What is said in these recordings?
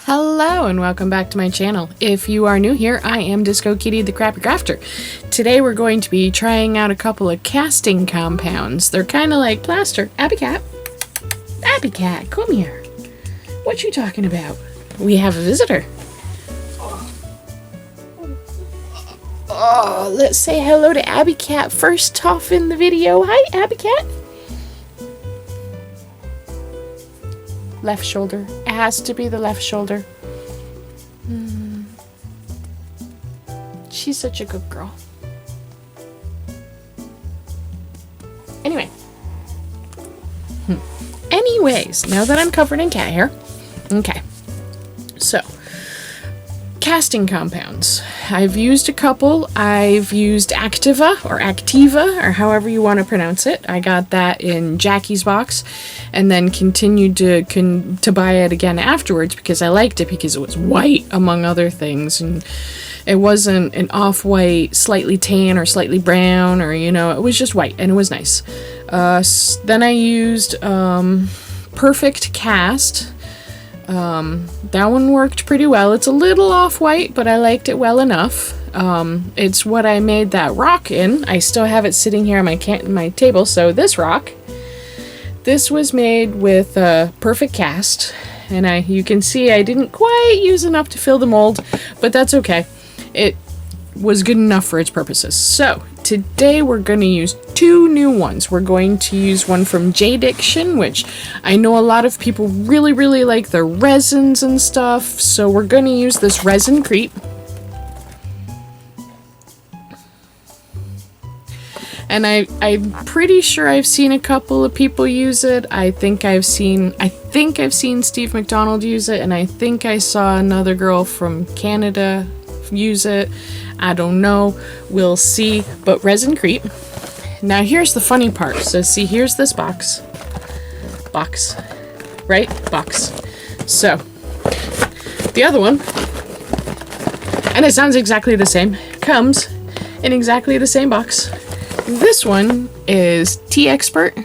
Hello and welcome back to my channel. If you are new here, I am Disco Kitty the Crappy Crafter. Today we're going to be trying out a couple of casting compounds. They're kind of like plaster. Abby Cat, come here. What you talking about? We have a visitor. Oh, let's say hello to Abby Cat first off in the video. Hi, Abby Cat. Left shoulder. It has to be the left shoulder. She's such a good girl. Anyways, now that I'm covered in cat hair. Okay. So, casting compounds. I've used a couple. I've used Activa or however you want to pronounce it. I got that in Jackie's box and then continued to buy it again afterwards because I liked it because it was white among other things, and it wasn't an off-white, slightly tan or slightly brown, or it was just white and it was nice. Then I used Perfect Cast. That one worked pretty well. It's a little off-white, but I liked it well enough. It's what I made that rock in. I still have it sitting here on my table. So this rock, this was made with Perfect Cast, and you can see I didn't quite use enough to fill the mold, but that's okay. It was good enough for its purposes. So today we're going to use two new ones. We're going to use one from J-Diction, which I know a lot of people really, really like their resins and stuff. So we're going to use this Resin Creep. And I'm pretty sure I've seen a couple of people use it. I think I've seen Steve McDonald use it, and I think I saw another girl from Canada use it. I don't know. We'll see. But Resin Creep. Now here's the funny part. So see, here's this box. Right? Box. So the other one, and it sounds exactly the same, comes in exactly the same box. This one is T-Expert,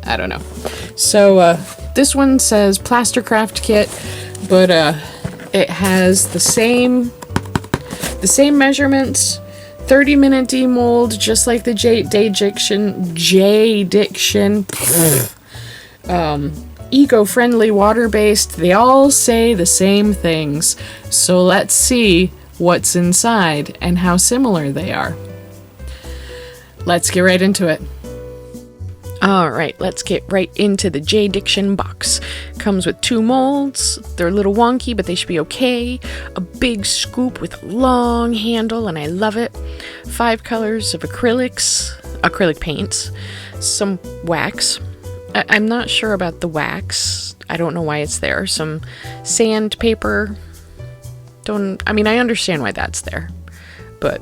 I don't know. So this one says Plastercraft Kit, but it has the same measurements, 30-minute demold, just like the J-Diction, eco-friendly, water-based. They all say the same things. So let's see what's inside and how similar they are. Let's get right into it. Alright, let's get right into the J-Diction box. Comes with two molds. They're a little wonky, but they should be okay. A big scoop with a long handle, and I love it. 5 colors of acrylic paints. Some wax. I'm not sure about the wax. I don't know why it's there. Some sandpaper. I understand why that's there, but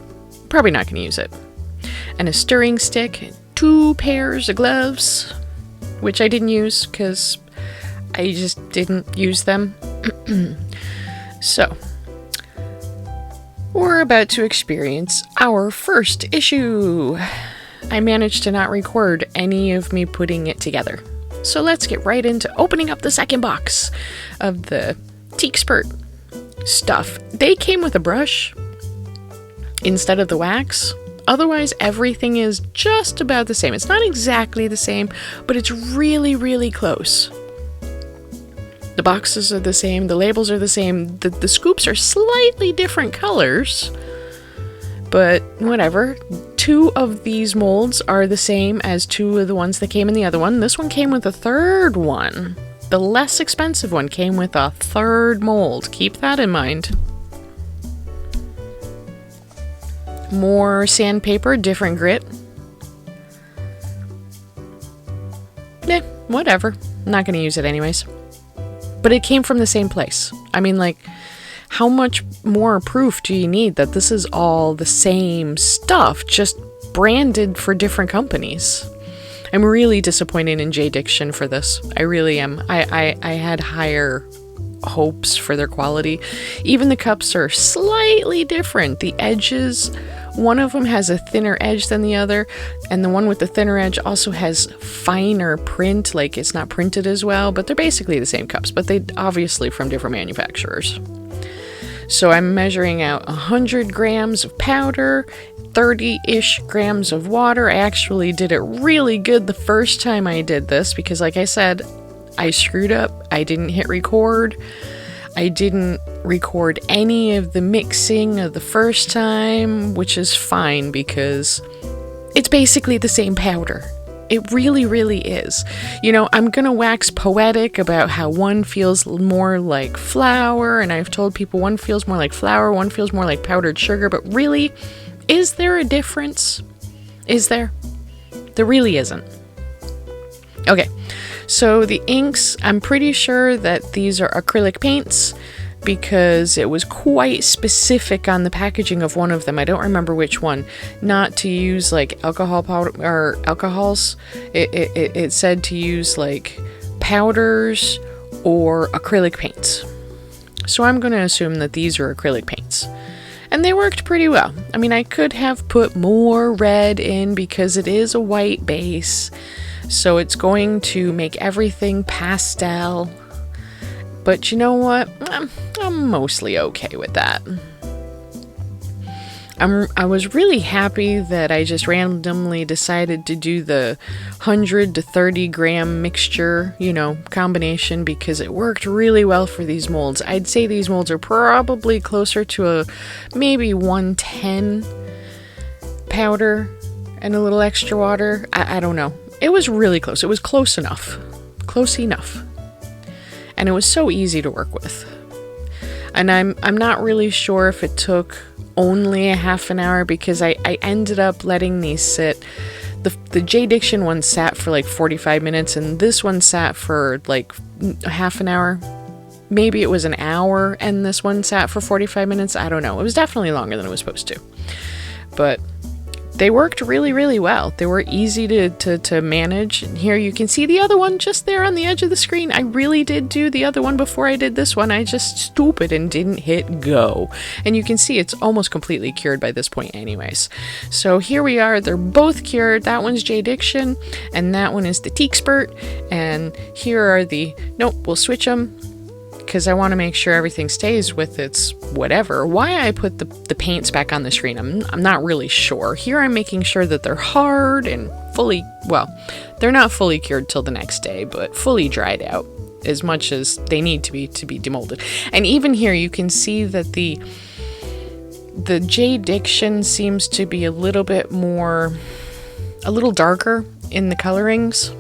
probably not going to use it. And a stirring stick. 2 pairs of gloves, which I didn't use because I just didn't use them. So, we're about to experience our first issue. I managed to not record any of me putting it together. So let's get right into opening up the second box of the T-Expert stuff. They came with a brush instead of the wax. Otherwise, everything is just about the same. It's not exactly the same, but it's really, really close. The boxes are the same. The labels are the same. The scoops are slightly different colors, but whatever. 2 of these molds are the same as 2 of the ones that came in the other one. This one came with a third one. The less expensive one came with a third mold. Keep that in mind. More sandpaper, different grit. Whatever. I'm not going to use it anyways. But it came from the same place. How much more proof do you need that this is all the same stuff, just branded for different companies? I'm really disappointed in J-Diction for this. I really am. I had higher hopes for their quality. Even the cups are slightly different. The edges One of them has a thinner edge than the other, and the one with the thinner edge also has finer print, like it's not printed as well, but they're basically the same cups, but they obviously from different manufacturers. So I'm measuring out 100 grams of powder, 30-ish grams of water. I actually did it really good the first time I did this because, like I said, I screwed up. I didn't hit record. I didn't record any of the mixing of the first time, which is fine because it's basically the same powder. It really, really is. You know, I'm gonna wax poetic about how one feels more like flour, and I've told people one feels more like flour, one feels more like powdered sugar, but really, is there a difference? Is there? There really isn't. Okay, so the inks, I'm pretty sure that these are acrylic paints because it was quite specific on the packaging of one of them. I don't remember which one. Not to use like alcohol powder or alcohols. It said to use like powders or acrylic paints. So I'm going to assume that these are acrylic paints. And they worked pretty well. I mean, I could have put more red in because it is a white base. So it's going to make everything pastel. But you know what? I'm mostly okay with that. I was really happy that I just randomly decided to do the 100 to 30 gram mixture, you know, combination because it worked really well for these molds. I'd say these molds are probably closer to a maybe 110 powder and a little extra water. I don't know. It was really close. It was close enough. Close enough. And it was so easy to work with. And I'm not really sure if it took only a half an hour because I ended up letting these sit. The J Diction one sat for like 45 minutes and this one sat for like half an hour. Maybe it was an hour and this one sat for 45 minutes. I don't know. It was definitely longer than it was supposed to. But they worked really, really well. They were easy to manage. And here you can see the other one just there on the edge of the screen. I really did do the other one before I did this one. I just stupid and didn't hit go. And you can see it's almost completely cured by this point anyways. So here we are. They're both cured. That one's J Diction and that one is the Teakspert. And here are the... Nope, we'll switch them because I want to make sure everything stays with its whatever. Why I put the paints back on the screen, I'm not really sure. Here I'm making sure that they're hard and fully, well, they're not fully cured till the next day, but fully dried out as much as they need to be demolded. And even here you can see that the J Diction seems to be a little darker in the colorings.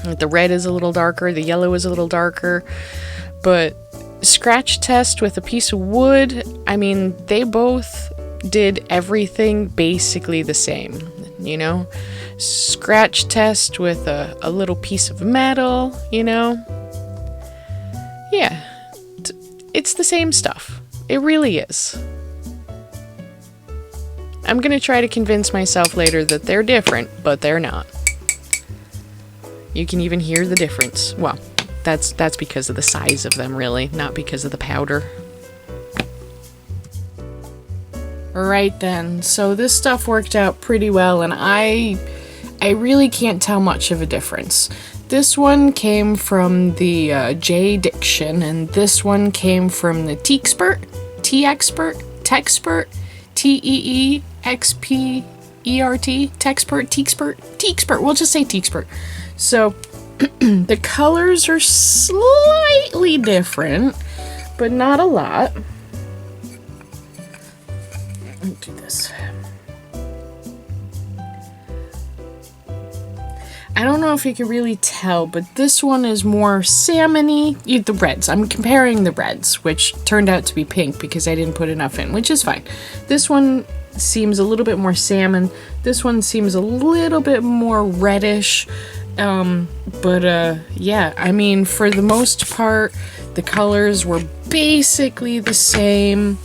The red is a little darker, the yellow is a little darker. But scratch test with a piece of wood, I mean, they both did everything basically the same, you know? Scratch test with a little piece of metal, you know? Yeah, it's the same stuff. It really is. I'm gonna try to convince myself later that they're different, but they're not. You can even hear the difference. Well, that's because of the size of them, really, not because of the powder. Right then, so this stuff worked out pretty well, and I really can't tell much of a difference. This one came from the J Diction, and this one came from the Teakspert, T-Expert, Texpert, Teexpert, Teakspert. We'll just say Teakspert. So the colors are slightly different, but not a lot. Let me do this. I don't know if you can really tell, but this one is more salmony. The reds. I'm comparing the reds, which turned out to be pink because I didn't put enough in, which is fine. This one seems a little bit more salmon. This one seems a little bit more reddish. Yeah, I mean, for the most part, the colors were basically the same.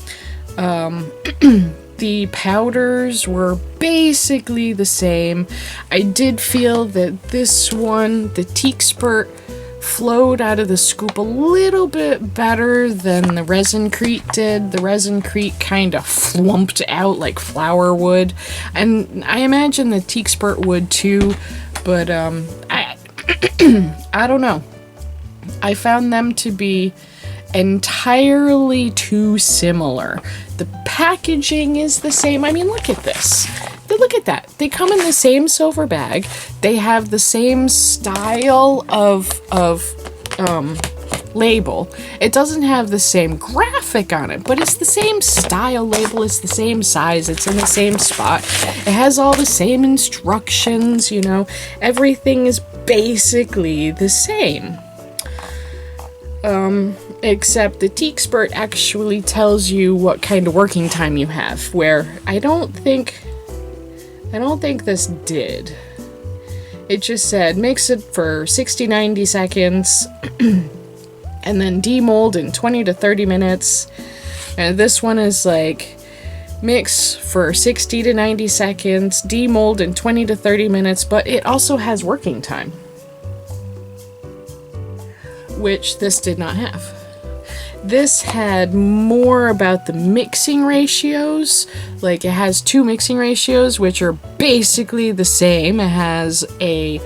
The powders were basically the same. I did feel that this one, the Teakspert, flowed out of the scoop a little bit better than the Resin-Crete did. The Resin-Crete kind of flumped out like flour would, and I imagine the Teak-Spurt would too, but I don't know. I found them to be entirely too similar. The packaging is the same. I mean, look at this. Look at that. They come in the same silver bag. They have the same style of label. It doesn't have the same graphic on it, but it's the same style label. It's the same size. It's in the same spot. It has all the same instructions, you know. Everything is basically the same. Except the Teak-Spurt actually tells you what kind of working time you have, where I don't think this did. It just said mix it for 60-90 seconds and then demold in 20 to 30 minutes. And this one is like mix for 60 to 90 seconds, demold in 20 to 30 minutes, but it also has working time, which this did not have. This had more about the mixing ratios. Like, it has 2 mixing ratios, which are basically the same. It has a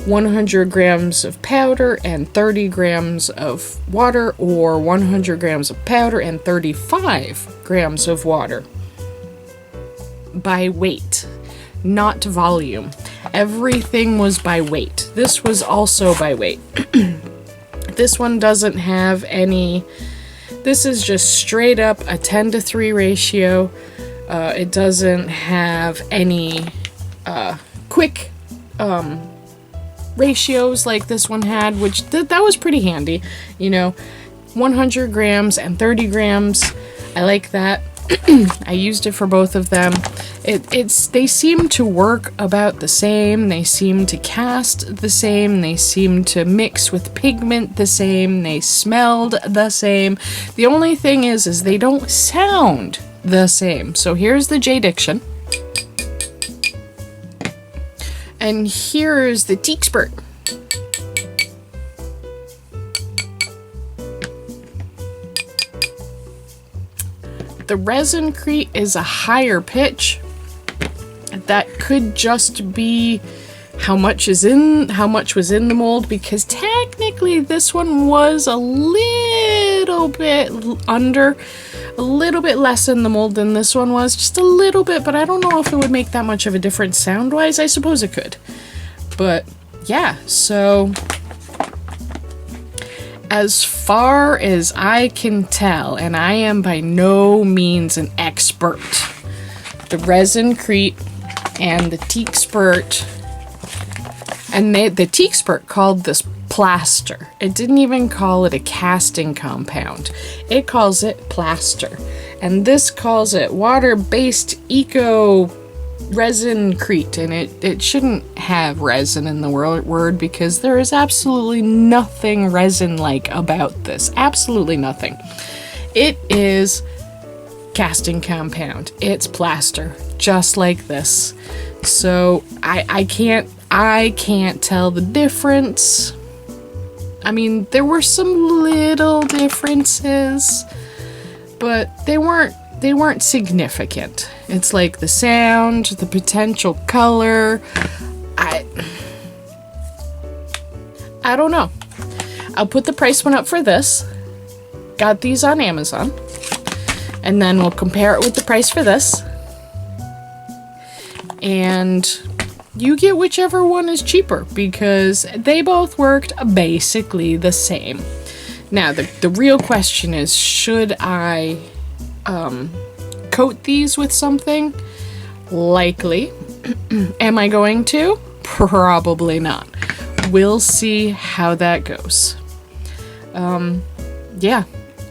100 grams of powder and 30 grams of water, or 100 grams of powder and 35 grams of water. By weight, not volume. Everything was by weight. This was also by weight. This one doesn't have any... This is just straight up a 10-to-3 ratio. It doesn't have any quick ratios like this one had, which that was pretty handy. You know, 100 grams and 30 grams. I like that. I used it for both of them. They seem to work about the same. They seem to cast the same. They seem to mix with pigment the same. They smelled the same. The only thing is they don't sound the same. So here's the J-Diction. And here's the Teak-Spurt. The Resin-Crete is a higher pitch. That could just be how much was in the mold, because technically this one was a little bit less in the mold than this one was, just a little bit, but I don't know if it would make that much of a difference sound-wise. I suppose it could. But yeah, so as far as I can tell, and I am by no means an expert, the Resin-Crete and the Teak-Spurt, and the Teak-Spurt called this plaster. It didn't even call it a casting compound. It calls it plaster. And this calls it water-based eco Resin-Crete, and it shouldn't have resin in the word, because there is absolutely nothing resin-like about this. Absolutely nothing. It is casting compound. It's plaster, just like this. So I can't tell the difference. I mean, there were some little differences, but they weren't significant. It's like the sound, the potential color. I don't know. I'll put the price one up for this. Got these on Amazon. And then we'll compare it with the price for this. And you get whichever one is cheaper, because they both worked basically the same. Now, the real question is, should I coat these with something? Likely. Am I going to? Probably not. We'll see how that goes. Yeah,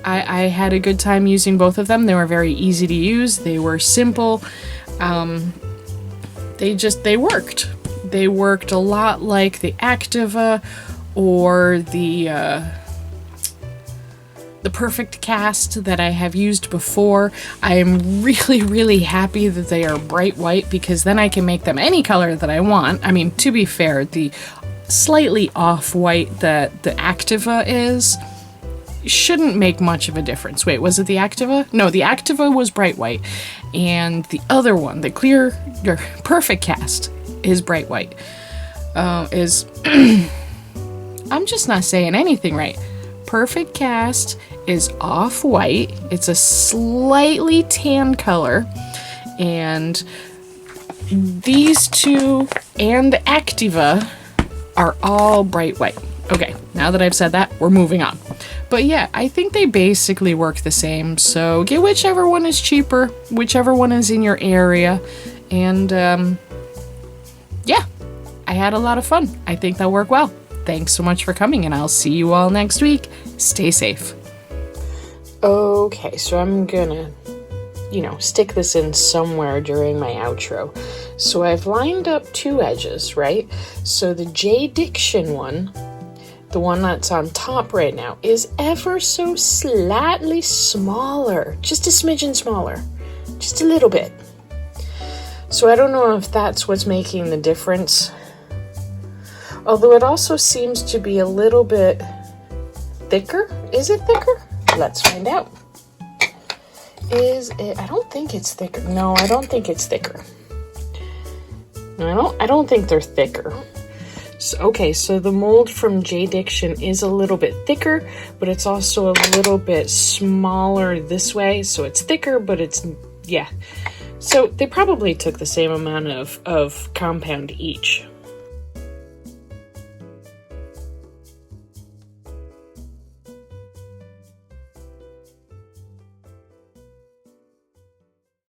I had a good time using both of them. They were very easy to use. They were simple. They worked. They worked a lot like the Activa or the Perfect Cast that I have used before. I am really, really happy that they are bright white, because then I can make them any color that I want. I mean, to be fair, the slightly off-white that the Activa is, shouldn't make much of a difference. Wait, was it the Activa? No, the Activa was bright white, and the other one, the clear, your Perfect Cast, is bright white. Is I'm just not saying anything right. Perfect Cast is off-white. It's a slightly tan color, and these two and the Activa are all bright white. Okay, now that I've said that, we're moving on. But yeah, I think they basically work the same, so get whichever one is cheaper, whichever one is in your area, and yeah, I had a lot of fun. I think they'll work well. Thanks so much for coming, and I'll see you all next week. Stay safe. Okay, so I'm gonna, stick this in somewhere during my outro. So I've lined up two edges, right? So the J Diction one, the one that's on top right now, is ever so slightly smaller. Just a smidgen smaller. Just a little bit. So I don't know if that's what's making the difference. Although it also seems to be a little bit thicker. Is it thicker? Let's find out. Is it? I don't think it's thicker. No, I don't think it's thicker. No, I don't think they're thicker. So the mold from J Diction is a little bit thicker, but it's also a little bit smaller this way. So it's thicker, but it's, yeah. So they probably took the same amount of compound each.